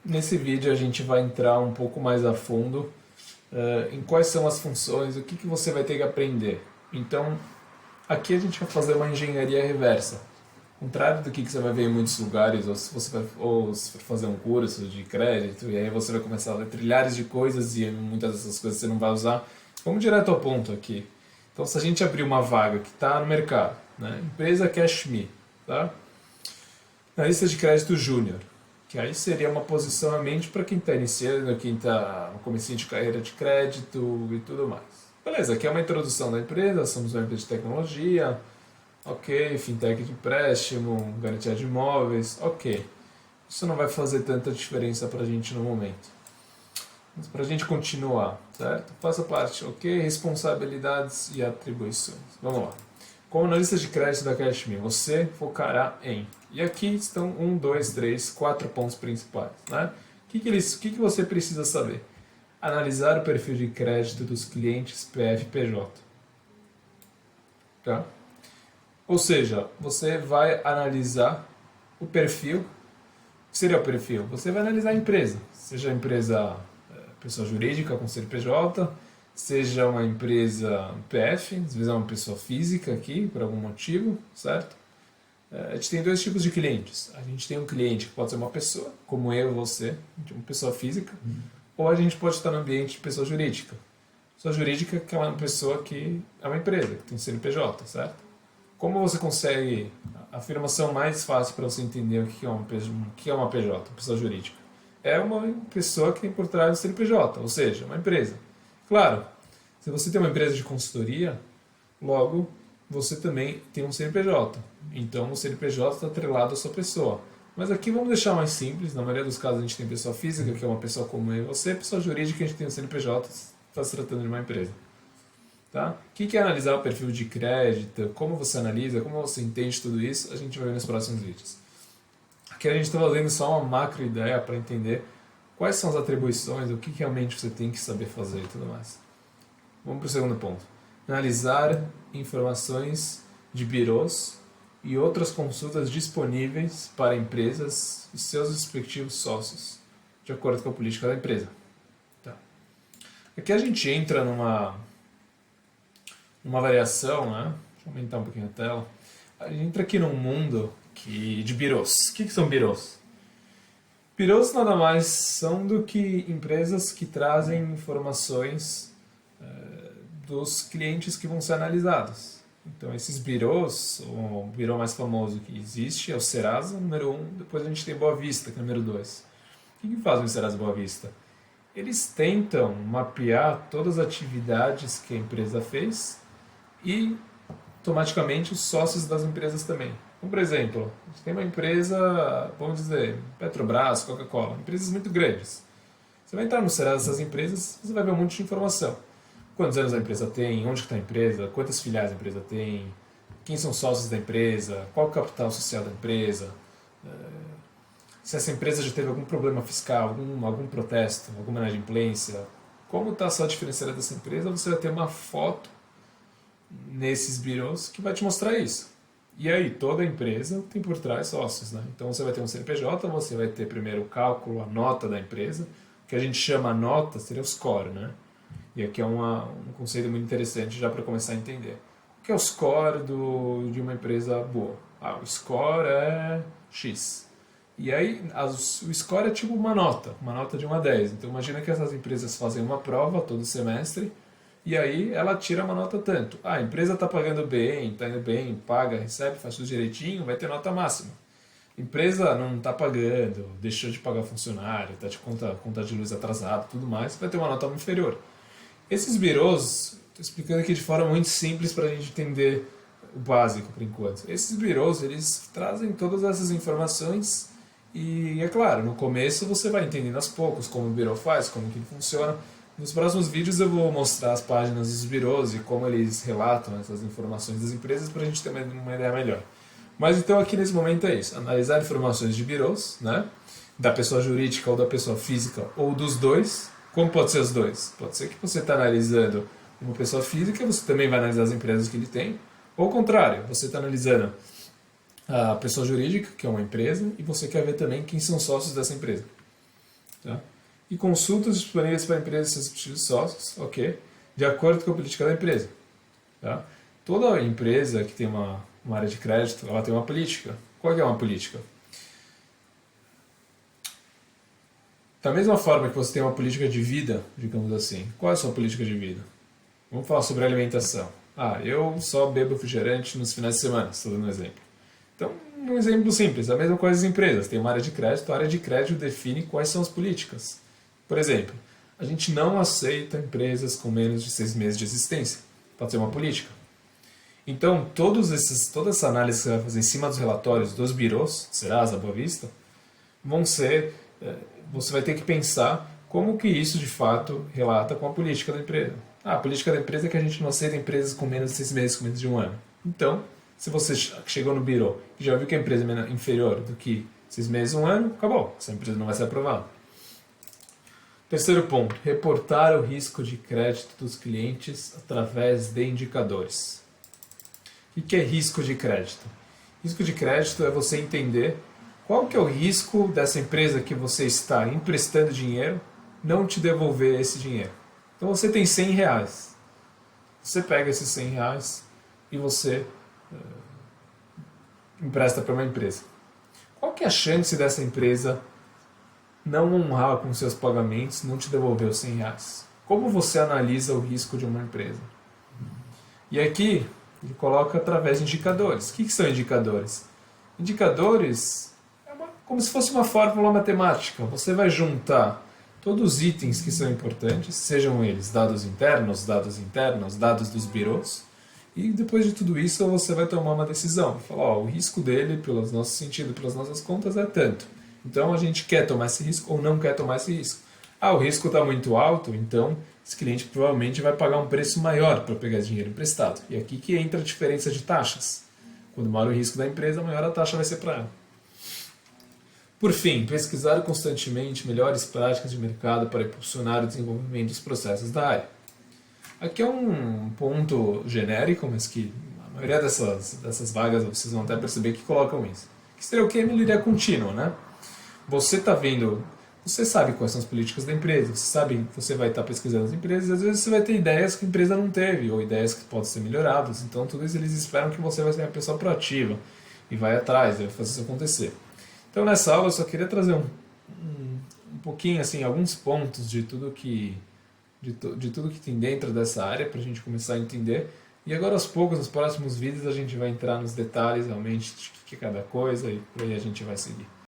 Nesse vídeo a gente vai entrar um pouco mais a fundo em quais são as funções, o que você vai ter que aprender. Então, aqui a gente vai fazer uma engenharia reversa. Ao contrário do que você vai ver em muitos lugares, ou se for fazer um curso de crédito, e aí você vai começar a ler trilhares de coisas e muitas dessas coisas você não vai usar. Vamos direto ao ponto aqui. Então, se a gente abrir uma vaga que está no mercado, né? Empresa Cashme, tá? Na lista de crédito júnior, que aí seria uma posição realmente para quem está iniciando, quem está no comecinho de carreira de crédito e tudo mais. Beleza, aqui é uma introdução da empresa, somos uma empresa de tecnologia, ok, fintech de empréstimo, garantia de imóveis, ok. Isso não vai fazer tanta diferença para a gente no momento. Mas para a gente continuar, certo? Faça parte, ok, responsabilidades e atribuições. Vamos lá. Como analista de crédito da Cashme, você focará em... E aqui estão 1, 2, 3, 4 pontos principais. Né? O que você precisa saber? Analisar o perfil de crédito dos clientes PF/PJ. Tá? Ou seja, você vai analisar o perfil. O que seria o perfil? Você vai analisar a empresa. Seja a empresa pessoa jurídica com CNPJ, seja uma empresa PF, às vezes é uma pessoa física aqui, por algum motivo, certo? A gente tem dois tipos de clientes. A gente tem um cliente que pode ser uma pessoa, como eu e você, uma pessoa física, ou a gente pode estar no ambiente de pessoa jurídica. Pessoa jurídica que é uma pessoa que é uma empresa, que tem CNPJ, certo? Como você consegue a afirmação mais fácil para você entender o que é uma PJ, uma pessoa jurídica? É uma pessoa que tem por trás do CNPJ, ou seja, uma empresa. Claro, se você tem uma empresa de consultoria, logo você também tem um CNPJ. Então o CNPJ está atrelado à sua pessoa. Mas aqui vamos deixar mais simples. Na maioria dos casos a gente tem pessoa física, que é uma pessoa como eu e você. Pessoa jurídica, a gente tem um CNPJ, está se tratando de uma empresa. Tá? O que é analisar o perfil de crédito, como você analisa, como você entende tudo isso, a gente vai ver nos próximos vídeos. Aqui a gente está fazendo só uma macro ideia para entender quais são as atribuições, o que realmente você tem que saber fazer e tudo mais. Vamos para o segundo ponto. Analisar informações de birôs e outras consultas disponíveis para empresas e seus respectivos sócios, de acordo com a política da empresa. Tá. Aqui a gente entra numa variação, né? Deixa eu aumentar um pouquinho a tela. A gente entra aqui num mundo de birôs. O que são birôs? Birôs nada mais são do que empresas que trazem informações dos clientes que vão ser analisados. Então, esses birôs, o birô mais famoso que existe é o Serasa, número 1, depois a gente tem Boa Vista, que é o número 2. O que fazem o Serasa e Boa Vista? Eles tentam mapear todas as atividades que a empresa fez e, automaticamente, os sócios das empresas também. Então, por exemplo, a gente tem uma empresa, vamos dizer, Petrobras, Coca-Cola, empresas muito grandes. Você vai entrar no Serasa dessas empresas, você vai ver um monte de informação. Quantos anos a empresa tem, onde está a empresa, quantas filiais a empresa tem, quem são os sócios da empresa, qual o capital social da empresa, se essa empresa já teve algum problema fiscal, algum protesto, alguma inadimplência, como está a saúde financeira dessa empresa, você vai ter uma foto nesses birôs que vai te mostrar isso. E aí, toda empresa tem por trás sócios, né? Então você vai ter um CNPJ, você vai ter primeiro o cálculo, a nota da empresa, o que a gente chama a nota seria o score, né? E aqui é um conceito muito interessante já para começar a entender. O que é o score de uma empresa boa? O score é X. E aí, o score é tipo uma nota de 1 a 10. Então imagina que essas empresas fazem uma prova todo semestre, e aí ela tira uma nota tanto. A empresa está pagando bem, está indo bem, paga, recebe, faz tudo direitinho, vai ter nota máxima. Empresa não está pagando, deixou de pagar funcionário, está de conta de luz atrasada, tudo mais, vai ter uma nota inferior. Esses birôs, estou explicando aqui de forma muito simples para a gente entender o básico por enquanto. Esses birôs, eles trazem todas essas informações e, é claro, no começo você vai entendendo aos poucos como o birô faz, como que ele funciona. Nos próximos vídeos eu vou mostrar as páginas dos birôs e como eles relatam essas informações das empresas para a gente ter uma ideia melhor. Mas então aqui nesse momento é isso, analisar informações de birôs, né? Da pessoa jurídica ou da pessoa física ou dos dois. Como pode ser os dois? Pode ser que você está analisando uma pessoa física, você também vai analisar as empresas que ele tem. Ou ao contrário, você está analisando a pessoa jurídica, que é uma empresa, e você quer ver também quem são sócios dessa empresa. Tá? E consultas disponíveis para empresas e seus respectivos sócios, ok, de acordo com a política da empresa. Tá? Toda empresa que tem uma área de crédito, ela tem uma política. Qual é uma política? Da mesma forma que você tem uma política de vida, digamos assim, qual é a sua política de vida? Vamos falar sobre alimentação. Eu só bebo refrigerante nos finais de semana, estou dando um exemplo. Então, um exemplo simples, a mesma coisa das empresas. Tem uma área de crédito, a área de crédito define quais são as políticas. Por exemplo, a gente não aceita empresas com menos de 6 meses de existência. Pode ser uma política. Então, toda essa análise que você vai fazer em cima dos relatórios dos birôs, Serasa, Boa Vista, vão ser, você vai ter que pensar como que isso de fato relata com a política da empresa. A política da empresa é que a gente não aceita empresas com menos de 6 meses, com menos de um ano. Então, se você chegou no birô e já viu que a empresa é inferior do que 6 meses, um ano, acabou. Essa empresa não vai ser aprovada. Terceiro ponto, reportar o risco de crédito dos clientes através de indicadores. O que é risco de crédito? Risco de crédito é você entender qual que é o risco dessa empresa que você está emprestando dinheiro não te devolver esse dinheiro. Então você tem 100 reais. Você pega esses 100 reais e você empresta para uma empresa. Qual que é a chance dessa empresa não honrar com seus pagamentos, não te devolver os 100 reais? Como você analisa o risco de uma empresa? E aqui ele coloca através de indicadores. O que são indicadores? Indicadores é como se fosse uma fórmula matemática. Você vai juntar todos os itens que são importantes, sejam eles dados internos, dados dos birôs, e depois de tudo isso você vai tomar uma decisão. Falar, o risco dele, pelo nosso sentido, pelas nossas contas, é tanto. Então a gente quer tomar esse risco ou não quer tomar esse risco. O risco está muito alto, então esse cliente provavelmente vai pagar um preço maior para pegar dinheiro emprestado. E aqui que entra a diferença de taxas. Quando maior o risco da empresa, maior a taxa vai ser para ela. Por fim, pesquisar constantemente melhores práticas de mercado para impulsionar o desenvolvimento dos processos da área. Aqui é um ponto genérico, mas que a maioria dessas vagas vocês vão até perceber que colocam isso. Que seria o que? Melhoria contínua, né? Você está vendo, você sabe quais são as políticas da empresa, você vai estar pesquisando as empresas, e às vezes você vai ter ideias que a empresa não teve, ou ideias que podem ser melhoradas. Então, tudo isso eles esperam que você vai ser uma pessoa proativa e vai atrás, vai fazer isso acontecer. Então, nessa aula eu só queria trazer um pouquinho, assim, alguns pontos de tudo que tem dentro dessa área para a gente começar a entender. E agora, aos poucos, nos próximos vídeos, a gente vai entrar nos detalhes realmente de que é cada coisa e por aí a gente vai seguir.